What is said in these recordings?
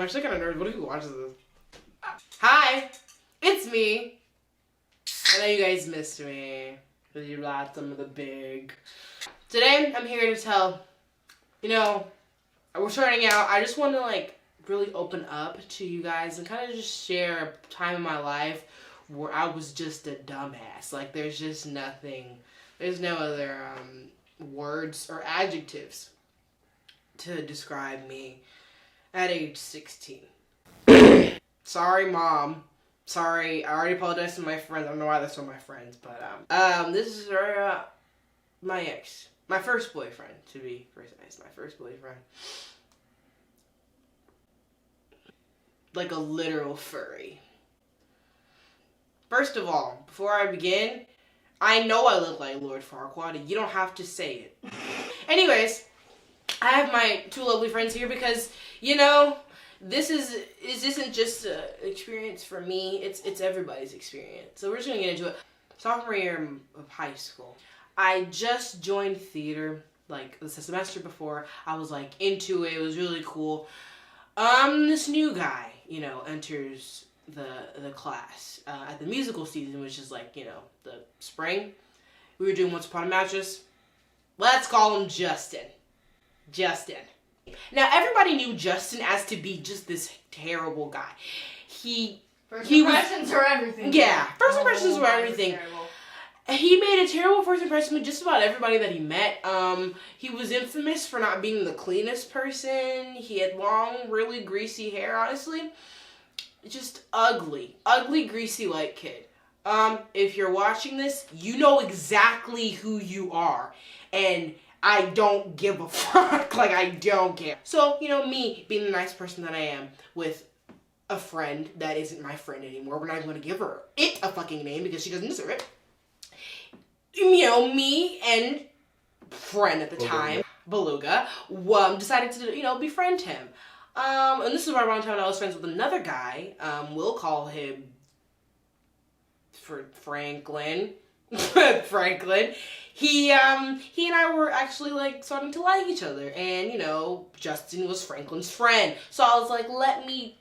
actually kind of nervous. What if he watches this? Hi, it's me. I know you guys missed me. Because you lost some of the big. Today, I'm here to tell, we're starting out. I just want to, really open up to you guys and kind of just share a time in my life where I was just a dumbass. There's just nothing. There's no other words or adjectives to describe me at age 16. Sorry, Mom. Sorry, I already apologized to my friends. I don't know why they're still my friends, but this is my ex. My first boyfriend, to be precise. My first boyfriend. Like a literal furry. First of all, before I begin, I know I look like Lord Farquaad. You don't have to say it. Anyways, I have my two lovely friends here because, this isn't just an experience for me. It's everybody's experience. So we're just gonna get into it. Sophomore year of high school, I just joined theater the semester before. I was into it. It was really cool. This new guy, enters the class at the musical season, which is the spring. We were doing Once Upon a Mattress. Let's call him Justin. Now, everybody knew Justin as to be just this terrible guy. First impressions were everything. Yeah, first impressions were everything. He made a terrible first impression with just about everybody that he met. He was infamous for not being the cleanest person. He had long, really greasy hair, honestly. Just ugly, greasy white kid. If you're watching this, you know exactly who you are. And I don't give a fuck. I don't care. So, me being the nice person that I am with a friend that isn't my friend anymore. We're not even going to give her a fucking name because she doesn't deserve it. Me and friend at the time, Beluga, decided to, befriend him. And this is right around the time I was friends with another guy. We'll call him Franklin. Franklin. He and I were actually starting to like each other, and Justin was Franklin's friend, so I was like, let me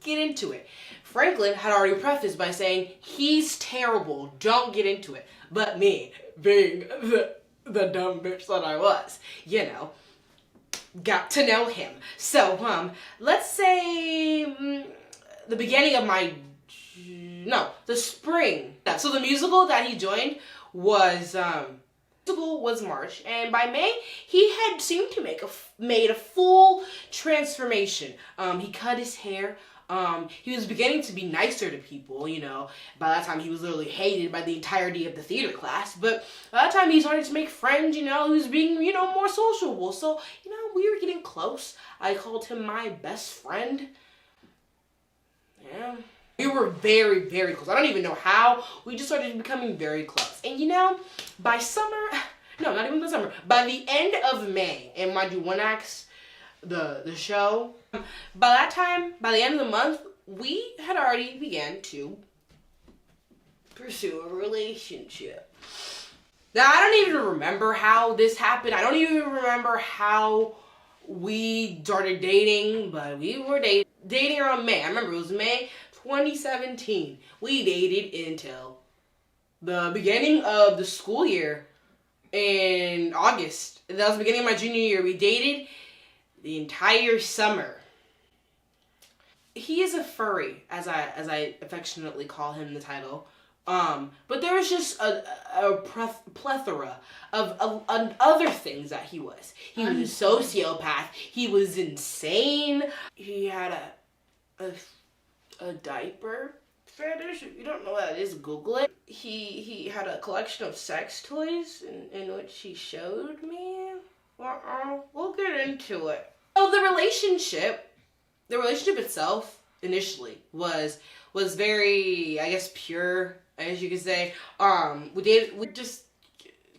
get into it. Franklin had already prefaced by saying he's terrible, don't get into it. But me, being the dumb bitch that I was, got to know him. So let's say the beginning of the spring. So the musical that he joined was March, and by May he had seemed to made a full transformation. He cut his hair. He was beginning to be nicer to people, By that time he was literally hated by the entirety of the theater class, but by that time he started to make friends, he was being, more sociable. So, we were getting close. I called him my best friend. Yeah. We were very, very close. I don't even know how. We just started becoming very close. And by summer, no, not even by summer, by the end of May, and mind you, one act's the show, by that time, by the end of the month, we had already began to pursue a relationship. Now, I don't even remember how this happened. I don't even remember how we started dating, but we were dating around May. I remember it was May 2017. We dated until the beginning of the school year in August. That was the beginning of my junior year. We dated the entire summer. He is a furry, as I affectionately call him in the title. But there was just a plethora of other things that he was. He was a sociopath. He was insane. He had a diaper fetish. If you don't know what that is, Google it. He had a collection of sex toys in which he showed me. We'll get into it. So the relationship itself initially was very, I guess, pure, as you could say. We just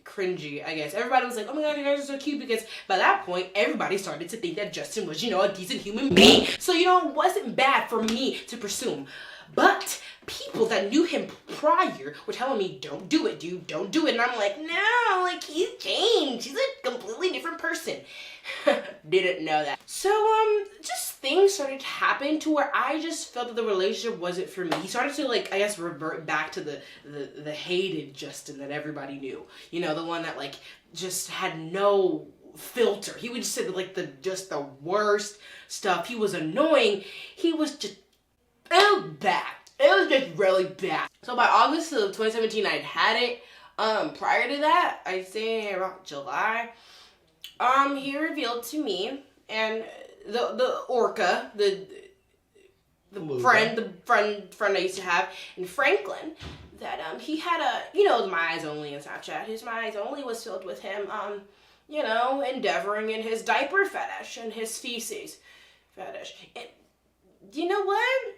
cringy, I guess. Everybody was like, oh my god, you guys are so cute, because by that point, everybody started to think that Justin was, a decent human being. So, it wasn't bad for me to pursue him. But people that knew him prior were telling me, don't do it, dude, don't do it. And I'm like, no, he's changed. He's a completely different person. Didn't know that. So, just things started to happen to where I just felt that the relationship wasn't for me. He started to, like, I guess, revert back to the hated Justin that everybody knew. You know, the one that, like, just had no filter. He would just say, like, the worst stuff. He was annoying. He was just, it was bad. It was just really bad. So by August of 2017, I'd had it. Prior to that, I'd say about July, he revealed to me and the orca, the friend I used to have in Franklin, that he had the My Eyes Only in Snapchat. His My Eyes Only was filled with him, endeavoring in his diaper fetish and his feces fetish. And you know what?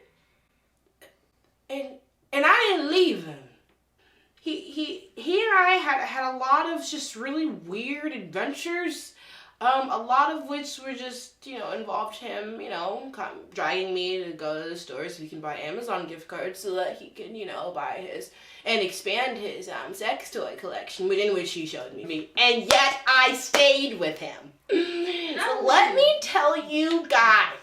And I didn't leave him. He and I had a lot of just really weird adventures. A lot of which were just, involved him, dragging me to go to the store so he can buy Amazon gift cards so that he can, buy his and expand his sex toy collection, in which he showed me. And yet I stayed with him. So let me tell you guys.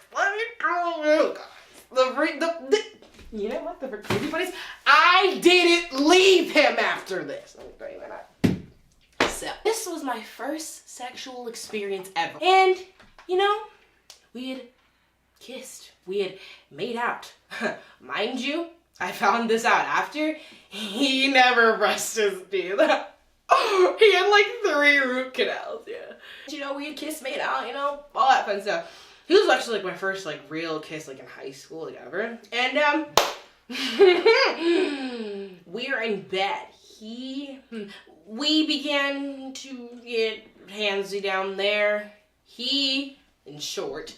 You know what? The crazy part is, I didn't leave him after this. Let me tell you that. So, this was my first sexual experience ever. And, we had kissed. We had made out. Mind you, I found this out after. He never brushed his teeth. He had like 3 root canals, yeah. We had kissed, made out, all that fun stuff. He was actually like my first like real kiss like in high school like ever. And we were in bed. We began to get handsy down there. He, in short,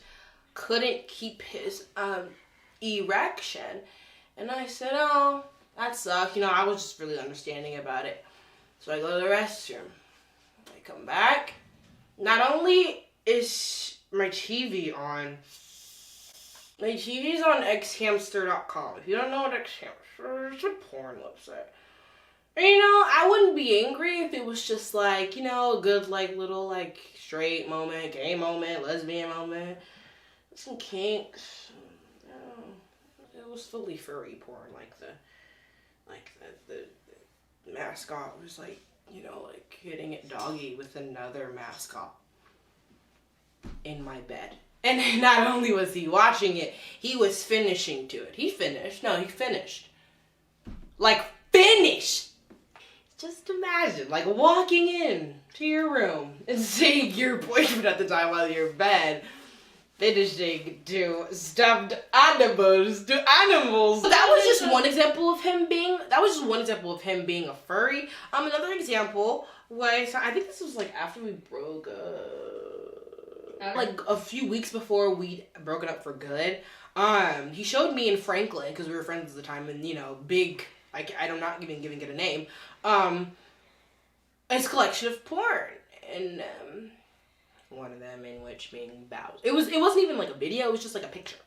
couldn't keep his erection. And I said, oh, that sucks. I was just really understanding about it. So I go to the restroom. I come back. Not only is my TV on. My TV's on xhamster.com. If you don't know what xhamster is, it's a porn website. And, I wouldn't be angry if it was just like, a good like little like straight moment, gay moment, lesbian moment, some kinks. It was fully furry porn, like the mascot was like, like hitting it doggy with another mascot in my bed. And not only was he watching it, he was finishing to it. He finished. Like, finished! Just imagine, like, walking in to your room and seeing your boyfriend at the time while you're in bed finishing to stuffed animals to animals. That was just one example of him being, a furry. Another example was, I think this was like after we broke up. Like a few weeks before we'd broken up for good. He showed me in Franklin, because we were friends at the time, and big, I'm not even giving it a name, his collection of porn. And one of them in which being Bowser. It wasn't even like a video, it was just like a picture.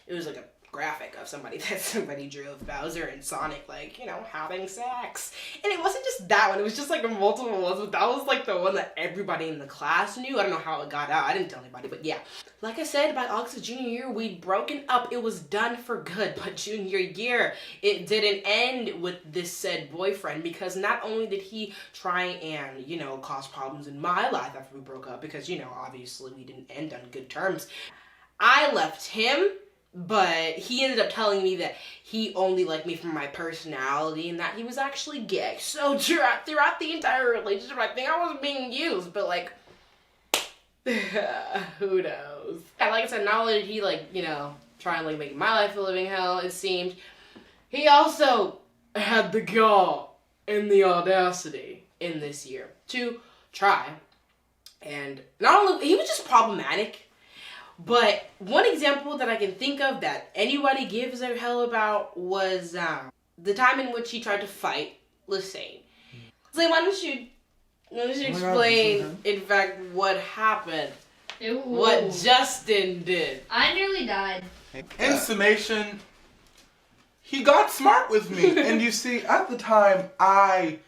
It was like a graphic of somebody drew of Bowser and Sonic, like, having sex. And it wasn't just that one, it was just like multiple ones, but that was like the one that everybody in the class knew. I don't know how it got out, I didn't tell anybody, but yeah. Like I said, by August of junior year, we'd broken up. It was done for good. But junior year, it didn't end with this said boyfriend, because not only did he try and, cause problems in my life after we broke up, because, obviously we didn't end on good terms. I left him, but he ended up telling me that he only liked me for my personality and that he was actually gay. So throughout the entire relationship, I think I was being used, but like, who knows? And like I said, not only did he try and make my life a living hell, it seemed, he also had the gall and the audacity in this year to try. And not only, he was just problematic, but one example that I can think of that anybody gives a hell about was the time in which he tried to fight Lassane. So why don't you explain, in fact, what happened? Ooh. What Justin did. I nearly died. In summation, he got smart with me. And you see, at the time, I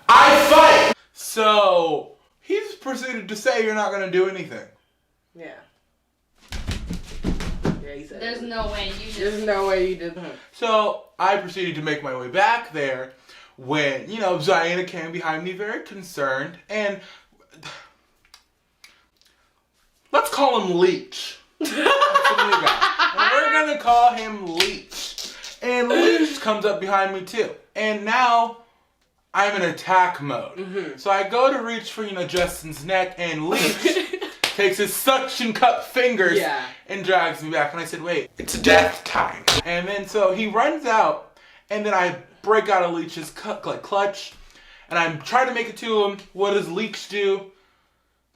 fight! So, he's proceeded to say you're not going to do anything. Yeah. Yeah, he said There's no way you just... There's no way you did that. So I proceeded to make my way back there when, you know, Zaina came behind me very concerned. And let's call him Leech. That's what we got. And we're going to call him Leech. And Leech comes up behind me too. And now I'm in attack mode. Mm-hmm. So I go to reach for, you know, Justin's neck, and Leech takes his suction cup fingers and drags me back. And I said, wait, it's death time. And then so he runs out, and then I break out of Leech's clutch, and I'm trying to make it to him. What does Leech do?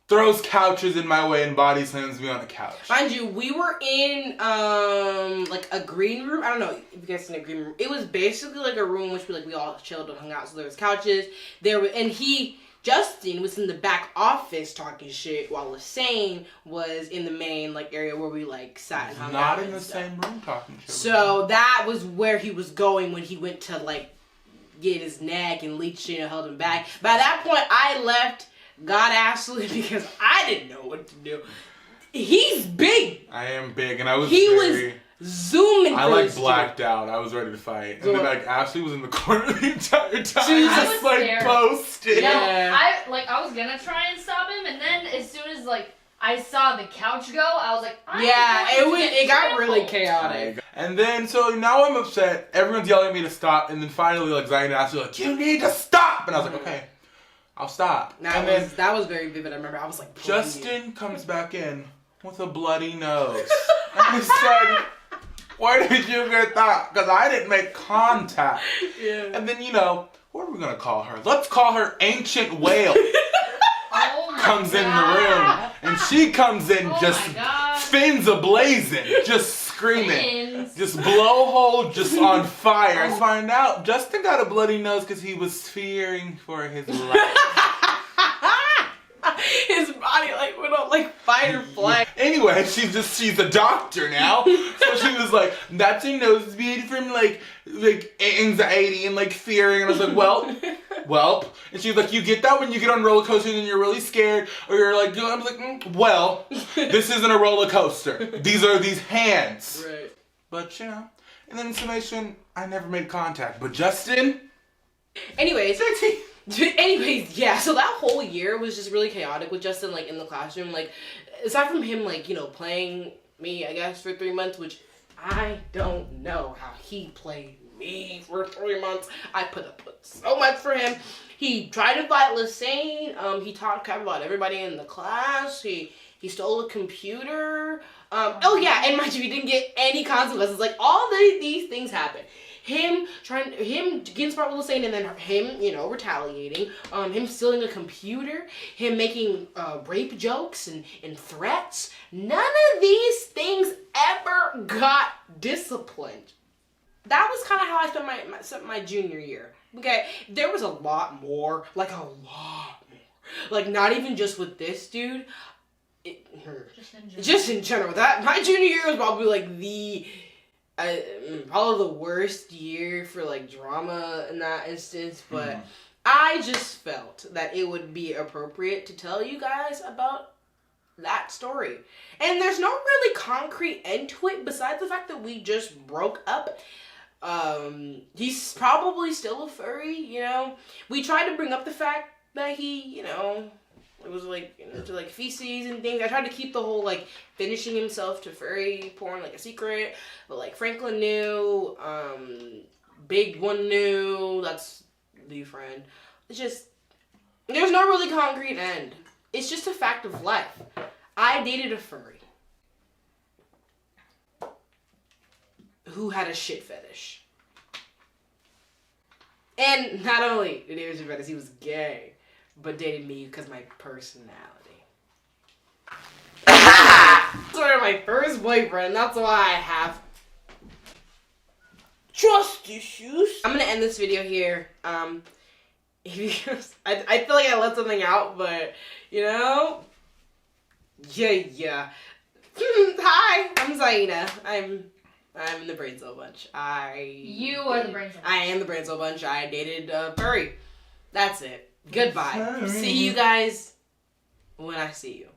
Throws couches in my way and body slams me on a couch. Mind you, we were in like a green room. I don't know if you guys seen a green room. It was basically like a room which we all chilled and hung out. So there was couches. Justin was in the back office talking shit, while Lassane was in the main like area where we like sat and hung out. Not in the same room talking shit. So that was where he was going when he went to like get his neck, and Leech held him back. By that point, I left God Ashley because I didn't know what to do. He's big. I am big, and I was was zooming. I like blacked out. I was ready to fight, and then like Ashley was in the corner the entire time. She was just like posted. Yeah, I was gonna try and stop him, and then as soon as like I saw the couch go, I was like, it got really chaotic. And then so now I'm upset. Everyone's yelling at me to stop, and then finally like Zion and Ashley were like, you need to stop, and I was like, okay, I'll stop. That was very vivid. I remember I was like, Justin comes back in with a bloody nose. And I said, where did you get that? Because I didn't make contact. Yeah. And then, you know, what are we going to call her? Let's call her Ancient Whale. Comes in the room. And she comes in just fins a-blazing. Just screaming. Just blowhole just on fire. I find out Justin got a bloody nose because he was fearing for his life. His body like went on like fight or flight. Anyway, she's a doctor now. So she was like, that's a nose bleed from like anxiety and like fearing. And I was like, well. And she was like, you get that when you get on roller coasters and you're really scared, or you're like, I was like, well, this isn't a roller coaster. These are these hands. Right. But you know, and then in summation, I never made contact. But Justin. Anyways, yeah, so that whole year was just really chaotic with Justin, like, in the classroom. Like, aside from him, like, you know, playing me, I guess, for 3 months, which I don't know how he played me for 3 months. I put up with so much for him. He tried to fight Lassane. He talked crap about everybody in the class. He stole a computer. Oh, yeah, and mind you, he didn't get any consequences. Like, all these things happened. Him getting smart with Lassane, and then him, you know, retaliating. Him stealing a computer. Him making rape jokes and threats. None of these things ever got disciplined. That was kind of how I spent my junior year. Okay, there was a lot more. Like, a lot more. Like, not even just with this dude. Just in general. My junior year was probably like probably the worst year for like drama in that instance, but I just felt that it would be appropriate to tell you guys about that story. And there's no really concrete end to it besides the fact that we just broke up. He's probably still a furry, you know. We tried to bring up the fact that he, you know, it was like into like feces and things. I tried to keep the whole like finishing himself to furry porn like a secret, but like Franklin knew, Big One knew. That's the friend. It's just there's no really concrete end. It's just a fact of life. I dated a furry who had a shit fetish, and not only did he have a shit fetish, he was gay. But dated me because of my personality. Sort of my first boyfriend. That's why I have trust issues. I'm gonna end this video here. Because I feel like I let something out, but you know, yeah. Hi, I'm Zaina. I'm the Brain Cell Bunch. You are the Brain Cell Bunch. I am the Brain Cell Bunch. I dated furry. That's it. Goodbye. See you guys when I see you.